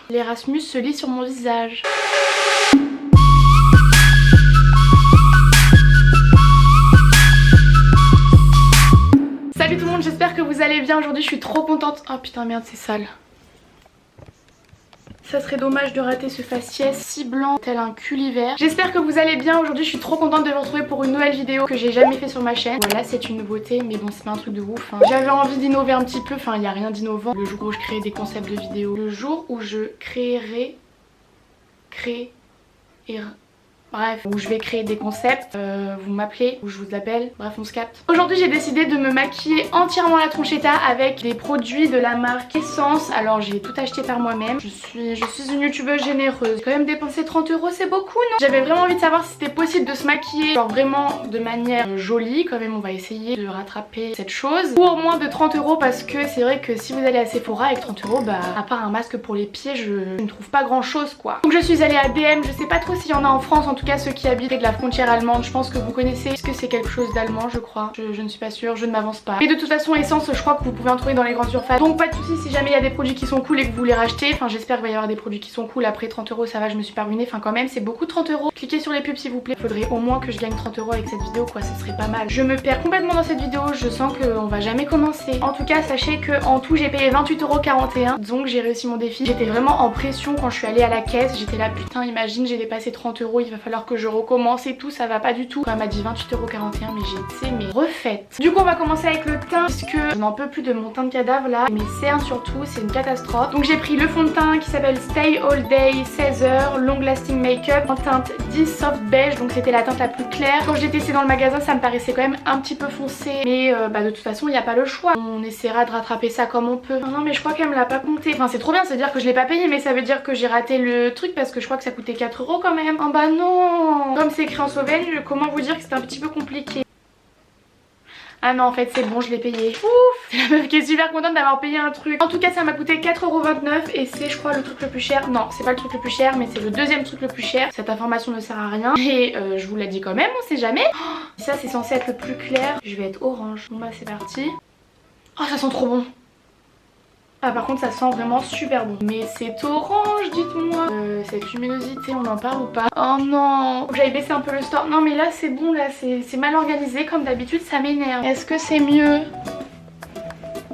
L'Erasmus se lit sur mon visage. Salut tout le monde, j'espère que vous allez bien. Aujourd'hui je suis trop contente. Oh putain merde, c'est sale. Ça serait dommage de rater ce faciès si blanc tel un cul l'hiver. J'espère que vous allez bien. Aujourd'hui je suis trop contente de vous retrouver pour une nouvelle vidéo que j'ai jamais fait sur ma chaîne. Voilà, c'est une nouveauté mais bon c'est pas un truc de ouf hein. J'avais envie d'innover un petit peu, enfin il n'y a rien d'innovant. Le jour où je crée des concepts de vidéos, le jour où je bref, où je vais créer des concepts, vous m'appelez ou je vous appelle, bref on se capte. Aujourd'hui j'ai décidé de me maquiller entièrement à la tronchetta avec des produits de la marque Essence. Alors j'ai tout acheté par moi-même. Je suis une youtubeuse généreuse. J'ai quand même dépensé 30 €, c'est beaucoup non? J'avais vraiment envie de savoir si c'était possible de se maquiller genre vraiment de manière jolie. Quand même on va essayer de rattraper cette chose. Pour moins de 30 € parce que c'est vrai que si vous allez à Sephora avec 30 €, bah à part un masque pour les pieds je ne trouve pas grand chose quoi. Donc je suis allée à DM, je sais pas trop s'il y en a en France, en tout cas ceux qui habitent de la frontière allemande, je pense que vous connaissez, puisque c'est quelque chose d'allemand je crois, je ne suis pas sûre, je ne m'avance pas. Et de toute façon Essence je crois que vous pouvez en trouver dans les grandes surfaces, donc pas de soucis si jamais il y a des produits qui sont cool et que vous voulez racheter. Enfin j'espère qu'il va y avoir des produits qui sont cool. Après 30 € ça va, je me suis pas ruinée, enfin quand même c'est beaucoup de 30 €. Cliquez sur les pubs s'il vous plaît, faudrait au moins que je gagne 30 € avec cette vidéo quoi, ce serait pas mal. Je me perds complètement dans cette vidéo, je sens qu'on va jamais commencer. En tout cas sachez que en tout j'ai payé 28,41 €, donc j'ai réussi mon défi. J'étais vraiment en pression quand je suis allée à la caisse, j'étais là putain imagine j'ai dépassé 30 €, il va falloir que je recommence et tout, ça va pas du tout. Quand elle m'a dit 28,41 € mais j'étais refaite. Du coup on va commencer avec le teint puisque je n'en peux plus de mon teint de cadavre là, mes cernes surtout c'est une catastrophe. Donc j'ai pris le fond de teint qui s'appelle Stay All Day 16 Heures Long Lasting Makeup en teinte 10 Soft Beige, donc c'était la teinte la plus claire. Quand je l'ai testé dans le magasin ça me paraissait quand même un petit peu foncé, mais de toute façon il n'y a pas le choix, on essaiera de rattraper ça comme on peut. Non mais je crois qu'elle me l'a pas compté, enfin c'est trop bien, c'est à dire que je l'ai pas payé mais ça veut dire que j'ai raté le truc parce que je crois que ça coûtait 4 € quand même. Oh bah non, comme c'est écrit en Slovène, comment vous dire que c'est un petit peu compliqué. Ah non en fait c'est bon, je l'ai payé. Ouf, c'est la meuf qui est super contente d'avoir payé un truc. En tout cas ça m'a coûté 4,29 € et c'est je crois le truc le plus cher. Non c'est pas le truc le plus cher mais c'est le deuxième truc le plus cher. Cette information ne sert à rien et je vous la dis quand même, on sait jamais. Oh, ça c'est censé être le plus clair. Je vais être orange. Bon bah c'est parti. Oh ça sent trop bon. Ah par contre ça sent vraiment super bon. Mais c'est orange dites-moi. Cette luminosité on en parle ou pas? Oh non, j'avais baissé un peu le store. Non mais là c'est bon, là c'est mal organisé comme d'habitude, ça m'énerve. Est-ce que c'est mieux?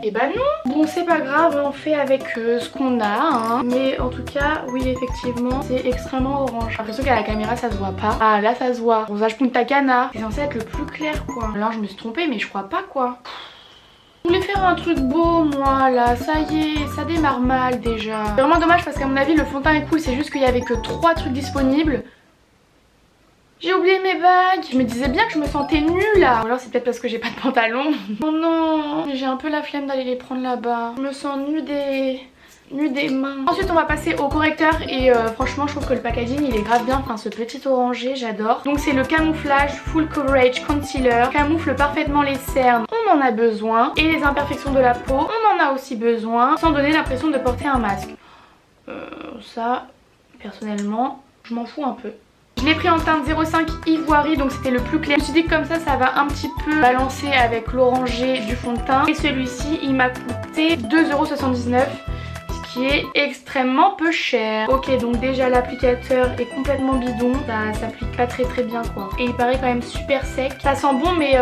Et bah non. Bon c'est pas grave, on fait avec ce qu'on a hein. Mais en tout cas oui effectivement c'est extrêmement orange. J'ai l'impression qu'à la caméra ça se voit pas. Ah là ça se voit. Rosage Punta Cana. C'est censé être le plus clair quoi. Alors je me suis trompée mais je crois pas quoi. Je voulais faire un truc beau moi là, ça y est, ça démarre mal déjà. C'est vraiment dommage parce qu'à mon avis le fond de teint est cool, c'est juste qu'il y avait que 3 trucs disponibles. J'ai oublié mes bagues. Je me disais bien que je me sentais nulle là. Ou alors c'est peut-être parce que j'ai pas de pantalon. Oh non, j'ai un peu la flemme d'aller les prendre là-bas. Je me sens nue des mains. Ensuite on va passer au correcteur et franchement je trouve que le packaging il est grave bien, enfin ce petit orangé j'adore. Donc c'est le camouflage Full Coverage Concealer, camoufle parfaitement les cernes, on en a besoin, et les imperfections de la peau, on en a aussi besoin, sans donner l'impression de porter un masque. Ça personnellement je m'en fous un peu. Je l'ai pris en teinte 05 Ivory, donc c'était le plus clair. Je me suis dit que comme ça va un petit peu balancer avec l'orangé du fond de teint. Et celui-ci il m'a coûté 2,79 €. Qui est extrêmement peu cher. Ok donc déjà l'applicateur est complètement bidon, ça s'applique pas très bien quoi. Et il paraît quand même super sec. Ça sent bon mais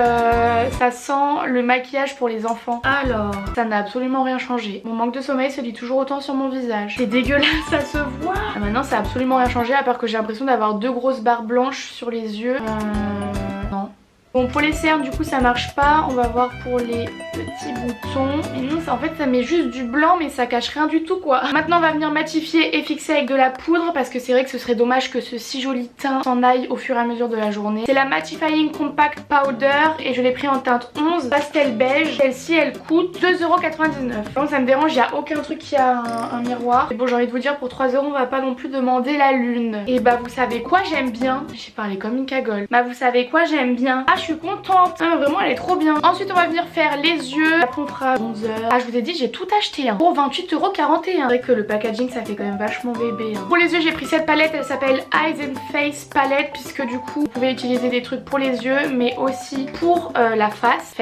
ça sent le maquillage pour les enfants. Alors ça n'a absolument rien changé. Mon manque de sommeil se lit toujours autant sur mon visage. C'est dégueulasse, ça se voit. Ah, maintenant ça a absolument rien changé à part que j'ai l'impression d'avoir 2 grosses barres blanches sur les yeux. Non. Bon pour les cernes du coup ça marche pas, on va voir pour les petits boutons. Et non en fait ça met juste du blanc mais ça cache rien du tout quoi. Maintenant on va venir matifier et fixer avec de la poudre parce que c'est vrai que ce serait dommage que ce si joli teint s'en aille au fur et à mesure de la journée. C'est la Mattifying Compact Powder et je l'ai pris en teinte 11 pastel beige. Celle-ci elle coûte 2,99 €. Donc ça me dérange, il n'y a aucun truc qui a un miroir. Et bon j'ai envie de vous dire pour 3 € on va pas non plus demander la lune. Et bah vous savez quoi j'aime bien. J'ai parlé comme une cagole. Bah vous savez quoi j'aime bien. Ah je suis contente. Ah, vraiment elle est trop bien. Ensuite on va venir faire les yeux. Après on fera bronzer. Ah je vous ai dit j'ai tout acheté hein. Pour 28,41 €. C'est vrai que le packaging ça fait quand même vachement bébé hein. Pour les yeux j'ai pris cette palette. Elle s'appelle Eyes and Face Palette puisque du coup vous pouvez utiliser des trucs pour les yeux mais aussi pour la face.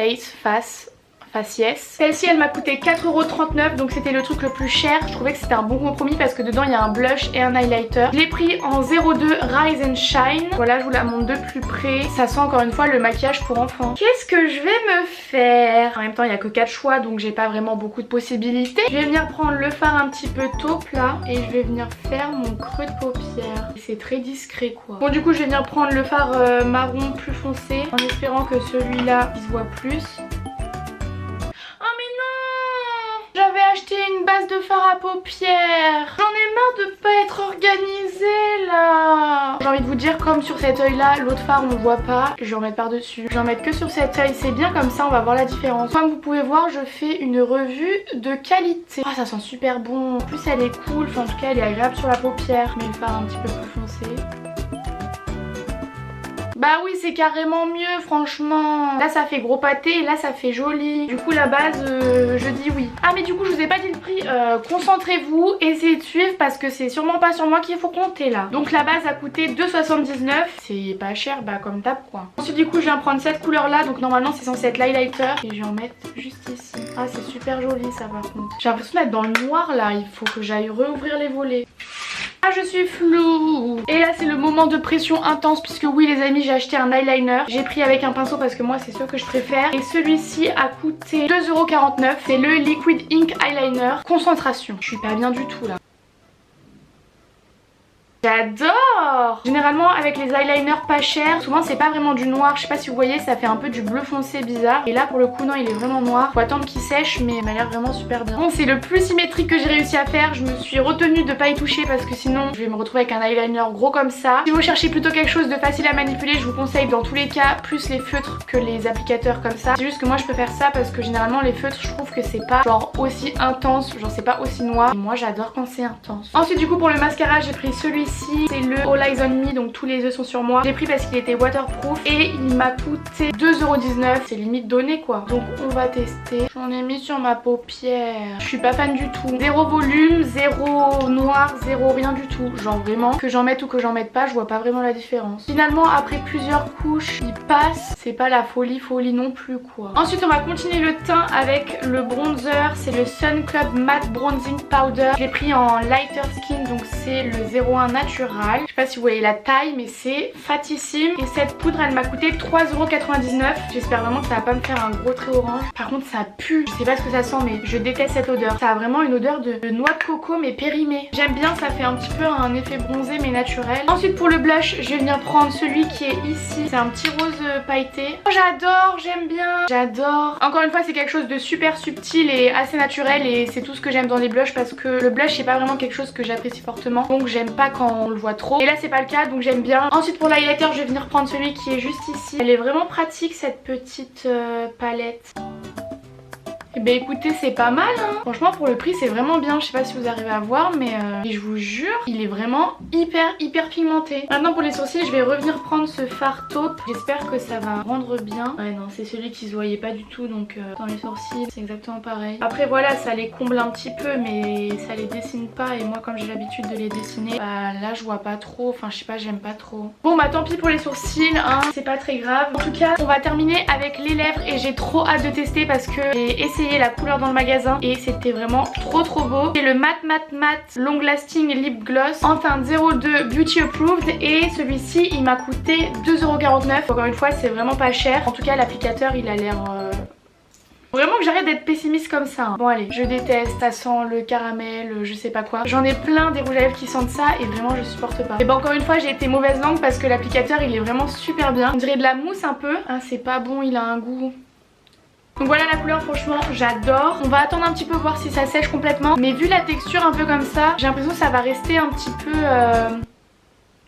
Face faciès. Celle-ci elle m'a coûté 4,39 €, donc c'était le truc le plus cher. Je trouvais que c'était un bon compromis parce que dedans il y a un blush et un highlighter. Je l'ai pris en 02 Rise and Shine. Voilà, je vous la montre de plus près. Ça sent encore une fois le maquillage pour enfants. Qu'est-ce que je vais me faire? En même temps il n'y a que 4 choix donc j'ai pas vraiment beaucoup de possibilités. Je vais venir prendre le fard un petit peu taupe là et je vais venir faire mon creux de paupière. C'est très discret quoi. Bon du coup je vais venir prendre le fard marron plus foncé en espérant que celui-là il se voit plus. J'avais acheté une base de fard à paupières. J'en ai marre de pas être organisée là. J'ai envie de vous dire, comme sur cet œil là, l'autre fard on le voit pas, je vais en mettre par dessus. Je vais en mettre que sur cet œil, c'est bien comme ça on va voir la différence. Comme vous pouvez voir, je fais une revue de qualité. Ah ça sent super bon. En plus elle est cool, enfin en tout cas elle est agréable sur la paupière. Je mets le fard un petit peu plus foncé. Bah oui c'est carrément mieux franchement. Là ça fait gros pâté et là ça fait joli. Du coup la base je dis oui. Ah mais du coup je vous ai pas dit le prix. Concentrez-vous, essayez de suivre parce que c'est sûrement pas sur moi qu'il faut compter là. Donc la base a coûté 2,79 €. C'est pas cher bah comme d'hab quoi. Ensuite du coup je viens prendre cette couleur là. Donc normalement c'est censé être l'highlighter. Et je vais en mettre juste ici. Ah c'est super joli ça par contre. J'ai l'impression d'être dans le noir là. Il faut que j'aille rouvrir les volets. Ah je suis floue. Et là c'est le moment de pression intense puisque oui les amis j'ai acheté un eyeliner. J'ai pris avec un pinceau parce que moi c'est ce que je préfère. Et celui-ci a coûté 2,49 €. C'est le Liquid Ink Eyeliner Concentration. Je suis pas bien du tout là. J'adore! Généralement avec les eyeliners pas chers, souvent c'est pas vraiment du noir, je sais pas si vous voyez, ça fait un peu du bleu foncé bizarre. Et là pour le coup non il est vraiment noir, faut attendre qu'il sèche mais il m'a l'air vraiment super bien. Bon c'est le plus symétrique que j'ai réussi à faire, je me suis retenue de pas y toucher parce que sinon je vais me retrouver avec un eyeliner gros comme ça. Si vous cherchez plutôt quelque chose de facile à manipuler, je vous conseille dans tous les cas plus les feutres que les applicateurs comme ça. C'est juste que moi je préfère ça parce que généralement les feutres je trouve que c'est pas genre aussi intense, genre c'est pas aussi noir. Et moi j'adore quand c'est intense. Ensuite du coup pour le mascara j'ai pris celui-ci. C'est le All Eyes on Me, donc tous les yeux sont sur moi. J'ai pris parce qu'il était waterproof et il m'a coûté 2,19 €. C'est limite donné quoi. Donc on va tester. J'en ai mis sur ma paupière. Je suis pas fan du tout. Zéro volume, zéro noir, zéro rien du tout. Genre vraiment, que j'en mette ou que j'en mette pas, je vois pas vraiment la différence. Finalement après plusieurs couches, il passe. C'est pas la folie non plus quoi. Ensuite on va continuer le teint avec le bronzer. C'est le Sun Club Matte Bronzing Powder. Je l'ai pris en lighter skin, donc c'est le 01 naturel. Je sais pas si vous voyez la taille mais c'est fatissime. Et cette poudre elle m'a coûté 3,99 €. J'espère vraiment que ça va pas me faire un gros trait orange. Par contre ça pue, je sais pas ce que ça sent mais je déteste cette odeur. Ça a vraiment une odeur de noix de coco mais périmée. J'aime bien, ça fait un petit peu un effet bronzé mais naturel. Ensuite pour le blush je vais venir prendre celui qui est ici. C'est un petit rose pailleté. Oh j'adore, j'aime bien, j'adore. Encore une fois c'est quelque chose de super subtil et assez naturel et c'est tout ce que j'aime dans les blushs parce que le blush c'est pas vraiment quelque chose que j'apprécie fortement. Donc j'aime pas quand on le voit trop. Et là c'est pas le cas donc j'aime bien. Ensuite pour l'highlighter je vais venir prendre celui qui est juste ici. Elle est vraiment pratique cette petite palette. Et bah écoutez c'est pas mal hein. Franchement pour le prix c'est vraiment bien. Je sais pas si vous arrivez à voir mais et je vous jure il est vraiment hyper pigmenté. Maintenant pour les sourcils je vais revenir prendre ce fard taupe. J'espère que ça va rendre bien. Ouais non c'est celui qui se voyait pas du tout donc dans les sourcils c'est exactement pareil. Après voilà ça les comble un petit peu mais ça les dessine pas. Et moi comme j'ai l'habitude de les dessiner bah là je vois pas trop. Enfin je sais pas j'aime pas trop. Bon bah tant pis pour les sourcils hein. C'est pas très grave. En tout cas on va terminer avec les lèvres. Et j'ai trop hâte de tester parce que j'ai essayé la couleur dans le magasin et c'était vraiment trop beau. C'est le Matte Long Lasting Lip Gloss en teinte 02 Beauty Approved et celui-ci il m'a coûté 2,49 €. Encore une fois c'est vraiment pas cher. En tout cas l'applicateur il a l'air... Vraiment que j'arrête d'être pessimiste comme ça hein. Bon allez, je déteste, ça sent le caramel, je sais pas quoi. J'en ai plein des rouges à lèvres qui sentent ça et vraiment je supporte pas. Et bah encore une fois j'ai été mauvaise langue parce que l'applicateur il est vraiment super bien. On dirait de la mousse un peu. Ah c'est pas bon, il a un goût... Donc voilà la couleur franchement j'adore. On va attendre un petit peu voir si ça sèche complètement. Mais vu la texture un peu comme ça, j'ai l'impression que ça va rester un petit peu...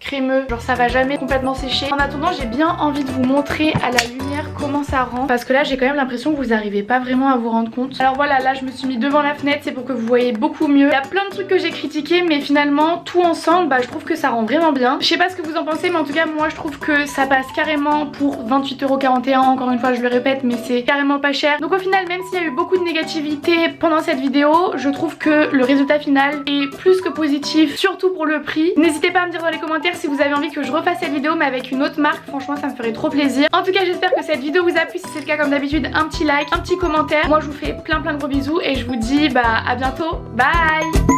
crémeux, genre ça va jamais complètement sécher. En attendant j'ai bien envie de vous montrer à la lumière comment ça rend parce que là j'ai quand même l'impression que vous n'arrivez pas vraiment à vous rendre compte. Alors voilà là je me suis mis devant la fenêtre, c'est pour que vous voyez beaucoup mieux. Il y a plein de trucs que j'ai critiqués mais finalement tout ensemble bah je trouve que ça rend vraiment bien. Je sais pas ce que vous en pensez mais en tout cas moi je trouve que ça passe carrément pour 28,41 €. Encore une fois je le répète mais c'est carrément pas cher. Donc au final même s'il y a eu beaucoup de négativité pendant cette vidéo, je trouve que le résultat final est plus que positif, surtout pour le prix. N'hésitez pas à me dire dans les commentaires si vous avez envie que je refasse cette vidéo mais avec une autre marque, franchement ça me ferait trop plaisir. En tout cas j'espère que cette vidéo vous a plu. Si c'est le cas, comme d'habitude, un petit like, un petit commentaire. Moi je vous fais plein de gros bisous et je vous dis à bientôt. Bye.